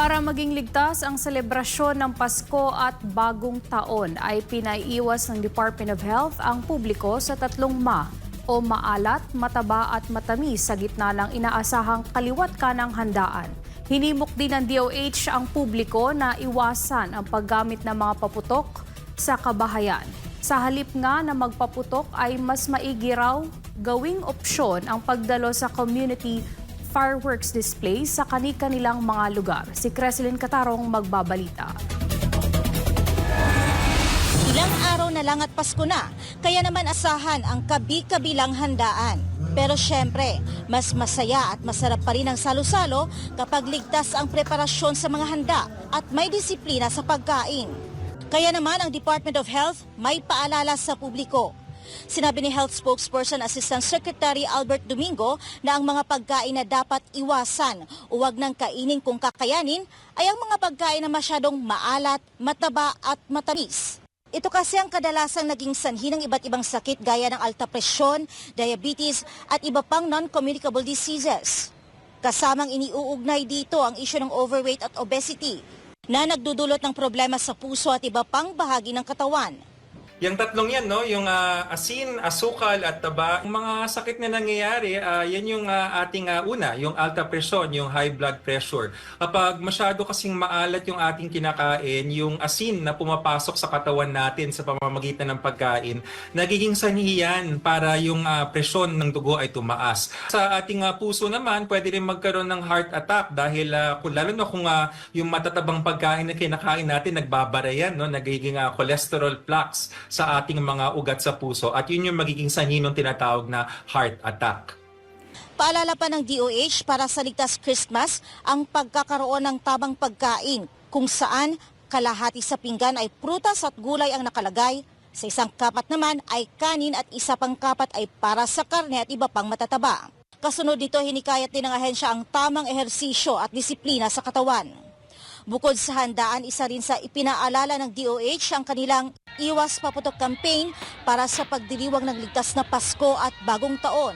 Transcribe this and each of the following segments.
Para maging ligtas ang selebrasyon ng Pasko at Bagong Taon ay pinaiiwas ng Department of Health ang publiko sa tatlong o maalat, mataba at matamis sa gitna ng inaasahang kaliwat kanang handaan. Hinimok din ng DOH ang publiko na iwasan ang paggamit ng mga paputok sa kabahayan. Sa halip nga na magpaputok ay mas maigi raw gawing opsyon ang pagdalo sa community fireworks display sa kani-kanilang mga lugar. Si Creslyn Catarong magbabalita. Ilang araw na lang at Pasko na, kaya naman asahan ang kabi-kabilang handaan. Pero syempre, mas masaya at masarap pa rin ang salo-salo kapag ligtas ang preparasyon sa mga handa at may disiplina sa pagkain. Kaya naman ang Department of Health may paalala sa publiko. Sinabi ni Health Spokesperson Assistant Secretary Albert Domingo na ang mga pagkain na dapat iwasan o wag nang kainin kung kakayanin ay ang mga pagkain na masyadong maalat, mataba at matamis. Ito kasi ang kadalasang naging sanhi ng iba't ibang sakit gaya ng alta presyon, diabetes at iba pang non-communicable diseases. Kasamang iniuugnay dito ang isyu ng overweight at obesity na nagdudulot ng problema sa puso at iba pang bahagi ng katawan. Yung tatlong yan, no? Yung asin, asukal at taba. Yung mga sakit na nangyayari, yan yung ating una, yung alta presyon, yung high blood pressure. Kapag masyado kasing maalat yung ating kinakain, yung asin na pumapasok sa katawan natin sa pamamagitan ng pagkain, nagiging sanhi yan para yung presyon ng dugo ay tumaas. Sa ating puso naman, pwede rin magkaroon ng heart attack dahil lalo na kung yung matatabang pagkain na kinakain natin, nagbabara yan, no? Nagiging cholesterol plaques sa ating mga ugat sa puso at yun yung magiging sanhi ng tinatawag na heart attack. Paalala pa ng DOH para sa ligtas Christmas ang pagkakaroon ng tamang pagkain kung saan kalahati sa pinggan ay prutas at gulay ang nakalagay, sa isang kapat naman ay kanin at isa pang kapat ay para sa karne at iba pang matataba. Kasunod nito, hinikayat din ng ahensya ang tamang ehersisyo at disiplina sa katawan. Bukod sa handaan, isa rin sa ipinaalala ng DOH ang kanilang Iwas Paputok campaign para sa pagdiriwang ng ligtas na Pasko at Bagong Taon.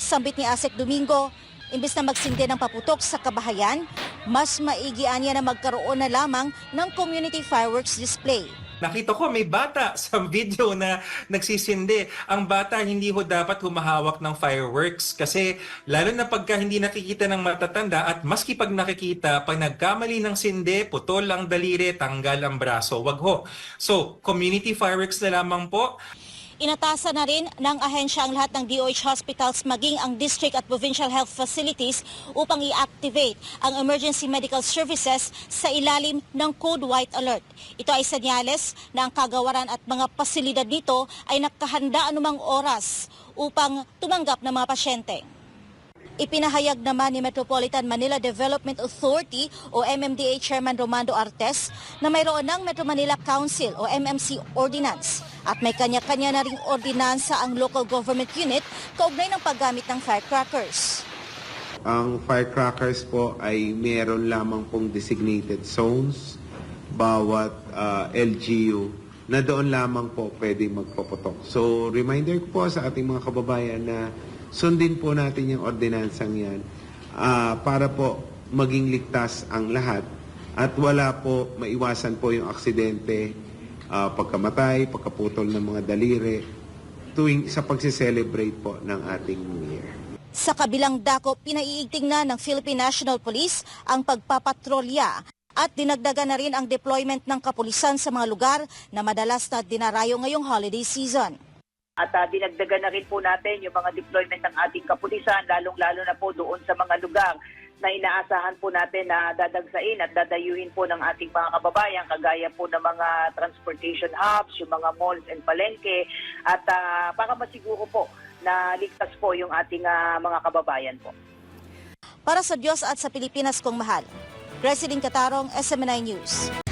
Sambit ni Asek Domingo, imbes na magsindi ng paputok sa kabahayan, mas maigian niya na magkaroon na lamang ng community fireworks display. Nakita ko may bata sa video na nagsisindi. Ang bata hindi ho dapat humahawak ng fireworks kasi lalo na pagka hindi nakikita ng matatanda at maski pag nakikita, pag nagkamali ng sindi, putol ang daliri, tanggal ang braso. Wag ho. So, community fireworks na lamang po. Inatasan na rin ng ahensya ang lahat ng DOH hospitals maging ang district at provincial health facilities upang i-activate ang emergency medical services sa ilalim ng Code White Alert. Ito ay senyales na ang kagawaran at mga pasilidad nito ay nakahanda anumang oras upang tumanggap ng mga pasyente. Ipinahayag naman ni Metropolitan Manila Development Authority o MMDA Chairman Romando Artes na mayroon ng Metro Manila Council o MMC Ordinance at may kanya-kanya na ring ordinansa ang local government unit kaugnay ng paggamit ng firecrackers. Ang firecrackers po ay meron lamang pong designated zones bawat LGU na doon lamang po pwede magpaputok. So reminder ko po sa ating mga kababayan na sundin po natin yung ordinansang yan para po maging ligtas ang lahat at wala po, maiwasan po yung aksidente, pagkamatay, pagkaputol ng mga daliri tuwing sa pagse-celebrate po ng ating New Year. Sa kabilang dako, pinaiigting na ng Philippine National Police ang pagpapatrolya at dinagdagan na rin ang deployment ng kapulisan sa mga lugar na madalas na dinarayo ngayong holiday season. At dinagdagan na rin po natin yung mga deployment ng ating kapulisan, lalong-lalo na po doon sa mga lugar na inaasahan po natin na dadagsain at dadayuhin po ng ating mga kababayan, kagaya po ng mga transportation hubs, yung mga malls and palengke, at para masiguro po na ligtas po yung ating mga kababayan po. Para sa Diyos at sa Pilipinas kong mahal, Creslyn Catarong, SMNI News.